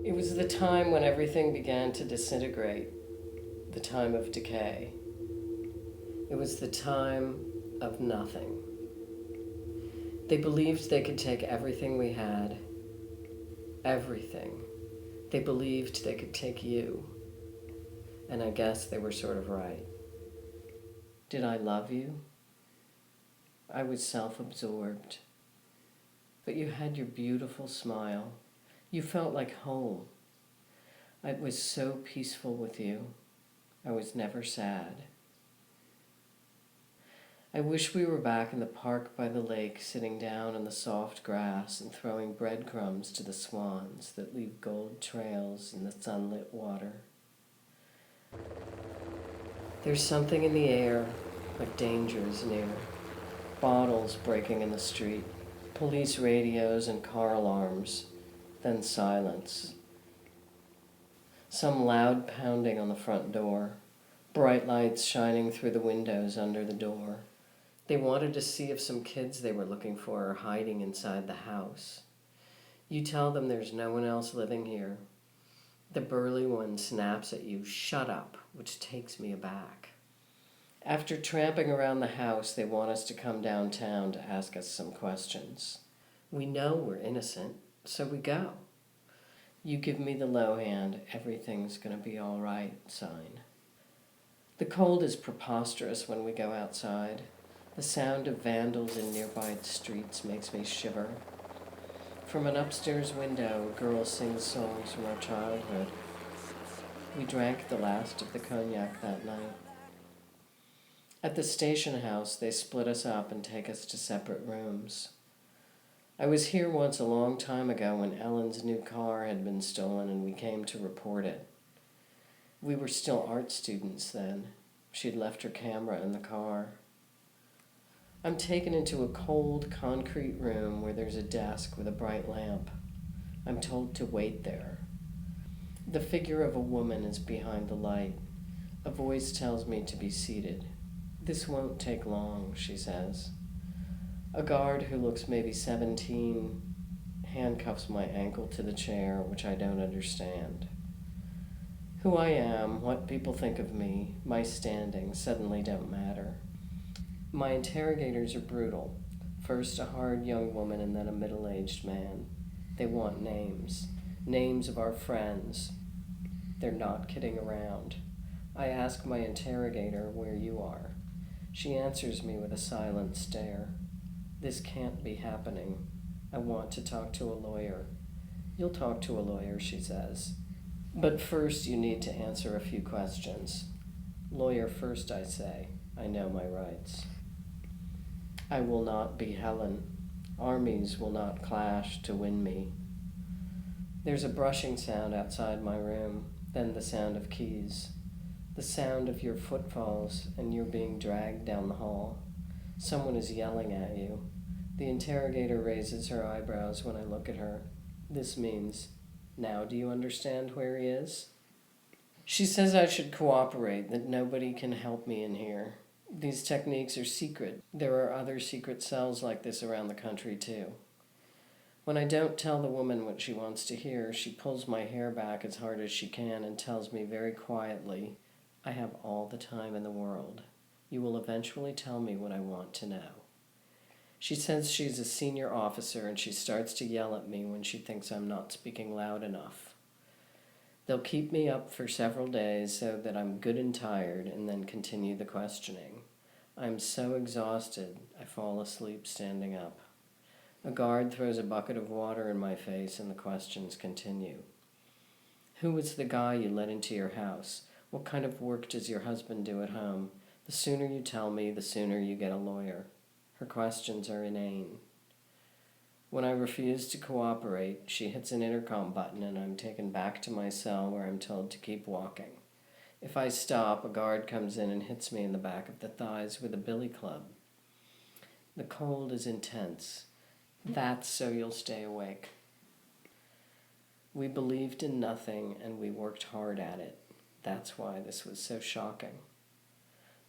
It was the time when everything began to disintegrate, the time of decay. It was the time of nothing. They believed they could take everything we had, everything. They believed they could take you, and I guess they were sort of right. Did I love you? I was self-absorbed. But you had your beautiful smile. You felt like home. I was so peaceful with you. I was never sad. I wish we were back in the park by the lake, sitting down in the soft grass and throwing breadcrumbs to the swans that leave gold trails in the sunlit water. There's something in the air, like danger is near. Bottles breaking in the street, police radios and car alarms, then silence. Some loud pounding on the front door, bright lights shining through the windows under the door. They wanted to see if some kids they were looking for are hiding inside the house. You tell them there's no one else living here. The burly one snaps at you, "Shut up," which takes me aback. After tramping around the house, they want us to come downtown to ask us some questions. We know we're innocent, so we go. You give me the low hand, everything's gonna be all right sign. The cold is preposterous when we go outside. The sound of vandals in nearby streets makes me shiver. From an upstairs window, a girl sings songs from our childhood. We drank the last of the cognac that night. At the station house, they split us up and take us to separate rooms. I was here once a long time ago when Ellen's new car had been stolen and we came to report it. We were still art students then. She'd left her camera in the car. I'm taken into a cold, concrete room where there's a desk with a bright lamp. I'm told to wait there. The figure of a woman is behind the light. A voice tells me to be seated. "This won't take long," she says. A guard who looks maybe 17 handcuffs my ankle to the chair, which I don't understand. Who I am, what people think of me, my standing suddenly don't matter. My interrogators are brutal. First a hard young woman and then a middle-aged man. They want names. Names of our friends. They're not kidding around. I ask my interrogator where you are. She answers me with a silent stare. This can't be happening. I want to talk to a lawyer. You'll talk to a lawyer, she says. But first you need to answer a few questions. Lawyer first, I say. I know my rights. I will not be Helen. Armies will not clash to win me. There's a brushing sound outside my room, then the sound of keys. The sound of your footfalls and you're being dragged down the hall. Someone is yelling at you. The interrogator raises her eyebrows when I look at her. This means, now do you understand where he is? She says I should cooperate, that nobody can help me in here. These techniques are secret. There are other secret cells like this around the country too. When I don't tell the woman what she wants to hear, she pulls my hair back as hard as she can and tells me very quietly, "I have all the time in the world. You will eventually tell me what I want to know." She says she's a senior officer and she starts to yell at me when she thinks I'm not speaking loud enough. They'll keep me up for several days so that I'm good and tired and then continue the questioning. I'm so exhausted, I fall asleep standing up. A guard throws a bucket of water in my face and the questions continue. Who was the guy you let into your house? What kind of work does your husband do at home? The sooner you tell me, the sooner you get a lawyer. Her questions are inane. When I refuse to cooperate, she hits an intercom button and I'm taken back to my cell where I'm told to keep walking. If I stop, a guard comes in and hits me in the back of the thighs with a billy club. The cold is intense. That's so you'll stay awake. We believed in nothing and we worked hard at it. That's why this was so shocking.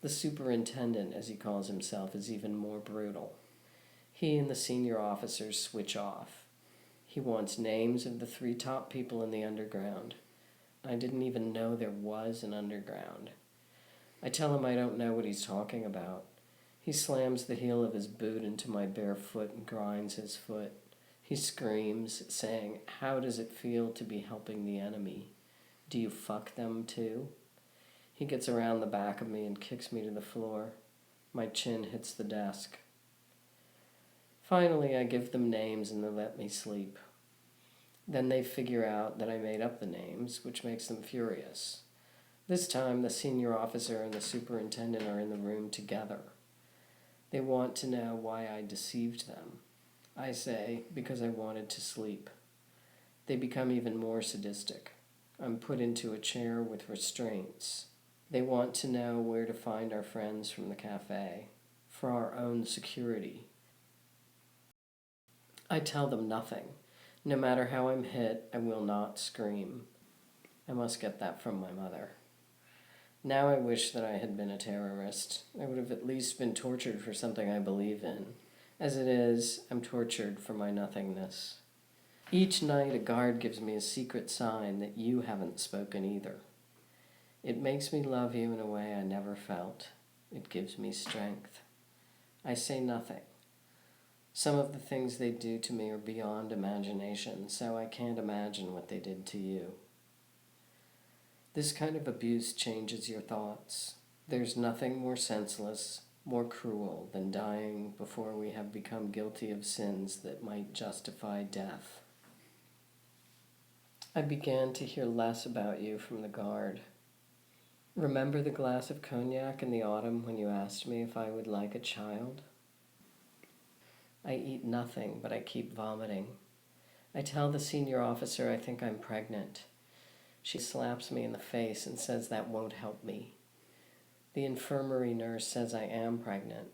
The superintendent, as he calls himself, is even more brutal. He and the senior officers switch off. He wants names of the 3 top people in the underground. I didn't even know there was an underground. I tell him I don't know what he's talking about. He slams the heel of his boot into my bare foot and grinds his foot. He screams, saying, "How does it feel to be helping the enemy? Do you fuck them too?" He gets around the back of me and kicks me to the floor. My chin hits the desk. Finally, I give them names and they let me sleep. Then they figure out that I made up the names, which makes them furious. This time, the senior officer and the superintendent are in the room together. They want to know why I deceived them. I say, because I wanted to sleep. They become even more sadistic. I'm put into a chair with restraints. They want to know where to find our friends from the cafe, for our own security. I tell them nothing. No matter how I'm hit, I will not scream. I must get that from my mother. Now I wish that I had been a terrorist. I would have at least been tortured for something I believe in. As it is, I'm tortured for my nothingness. Each night a guard gives me a secret sign that you haven't spoken either. It makes me love you in a way I never felt. It gives me strength. I say nothing. Some of the things they do to me are beyond imagination, so I can't imagine what they did to you. This kind of abuse changes your thoughts. There's nothing more senseless, more cruel than dying before we have become guilty of sins that might justify death. I began to hear less about you from the guard. Remember the glass of cognac in the autumn when you asked me if I would like a child? I eat nothing, but I keep vomiting. I tell the senior officer I think I'm pregnant. She slaps me in the face and says that won't help me. The infirmary nurse says I am pregnant.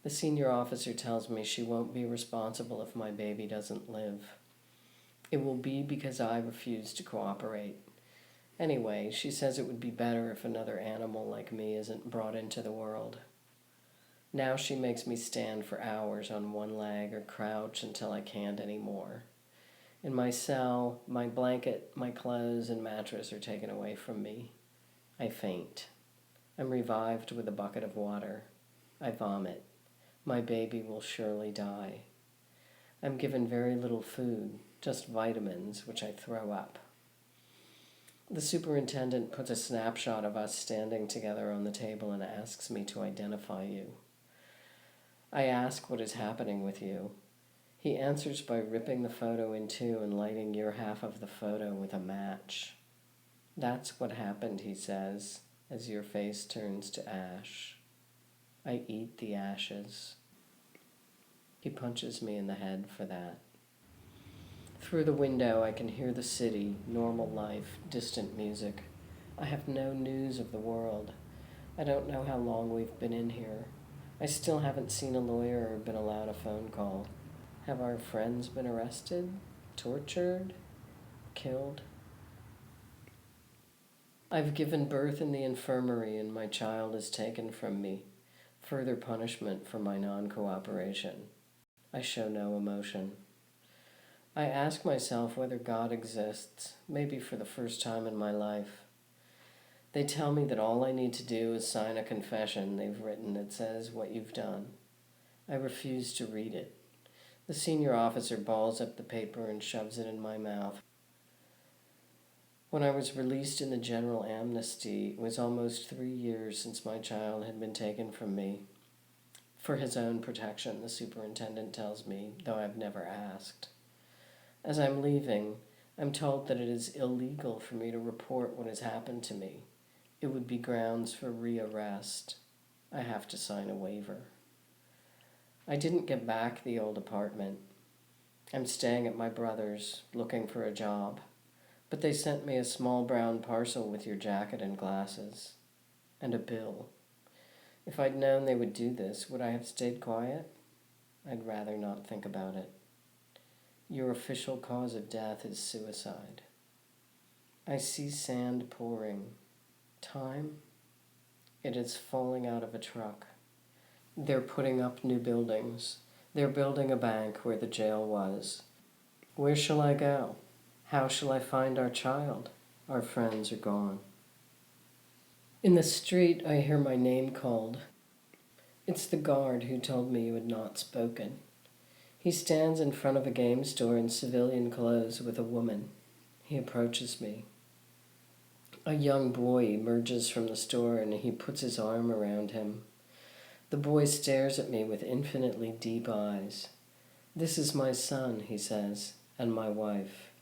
The senior officer tells me she won't be responsible if my baby doesn't live. It will be because I refuse to cooperate. Anyway, she says it would be better if another animal like me isn't brought into the world. Now she makes me stand for hours on one leg or crouch until I can't anymore. In my cell, my blanket, my clothes, and mattress are taken away from me. I faint. I'm revived with a bucket of water. I vomit. My baby will surely die. I'm given very little food, just vitamins, which I throw up. The superintendent puts a snapshot of us standing together on the table and asks me to identify you. I ask what is happening with you. He answers by ripping the photo in two and lighting your half of the photo with a match. That's what happened, he says, as your face turns to ash. I eat the ashes. He punches me in the head for that. Through the window, I can hear the city, normal life, distant music. I have no news of the world. I don't know how long we've been in here. I still haven't seen a lawyer or been allowed a phone call. Have our friends been arrested, tortured, killed? I've given birth in the infirmary and my child is taken from me. Further punishment for my non-cooperation. I show no emotion. I ask myself whether God exists, maybe for the first time in my life. They tell me that all I need to do is sign a confession they've written that says what you've done. I refuse to read it. The senior officer balls up the paper and shoves it in my mouth. When I was released in the general amnesty, it was almost 3 years since my child had been taken from me. For his own protection, the superintendent tells me, though I've never asked. As I'm leaving, I'm told that it is illegal for me to report what has happened to me. It would be grounds for rearrest. I have to sign a waiver. I didn't get back the old apartment. I'm staying at my brother's, looking for a job. But they sent me a small brown parcel with your jacket and glasses. And a bill. If I'd known they would do this, would I have stayed quiet? I'd rather not think about it. Your official cause of death is suicide. I see sand pouring. Time? It is falling out of a truck. They're putting up new buildings. They're building a bank where the jail was. Where shall I go? How shall I find our child? Our friends are gone. In the street, I hear my name called. It's the guard who told me you had not spoken. He stands in front of a game store in civilian clothes with a woman. He approaches me. A young boy emerges from the store and he puts his arm around him. The boy stares at me with infinitely deep eyes. "This is my son," he says, "and my wife."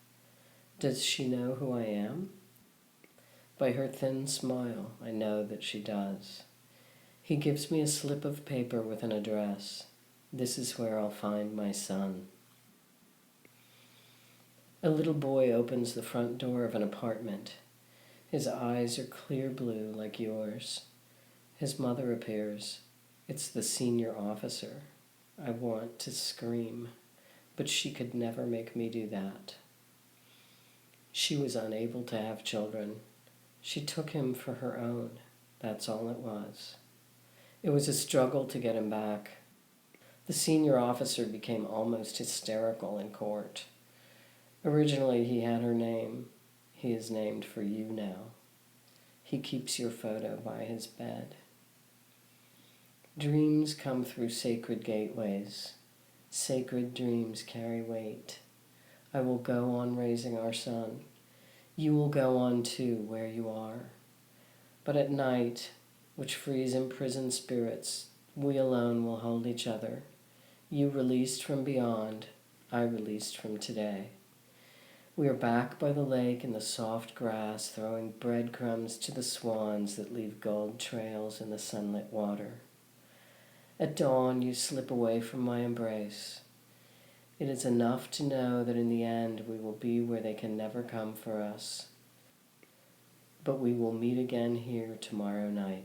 Does she know who I am? By her thin smile, I know that she does. He gives me a slip of paper with an address. This is where I'll find my son. A little boy opens the front door of an apartment. His eyes are clear blue like yours. His mother appears. It's the senior officer. I want to scream, but she could never make me do that. She was unable to have children. She took him for her own. That's all it was. It was a struggle to get him back. The senior officer became almost hysterical in court. Originally, he had her name. He is named for you now. He keeps your photo by his bed. Dreams come through sacred gateways. Sacred dreams carry weight. I will go on raising our son. You will go on too, where you are. But at night, which frees imprisoned spirits, we alone will hold each other. You released from beyond, I released from today. We are back by the lake in the soft grass, throwing breadcrumbs to the swans that leave gold trails in the sunlit water. At dawn, you slip away from my embrace. It is enough to know that in the end we will be where they can never come for us. But we will meet again here tomorrow night.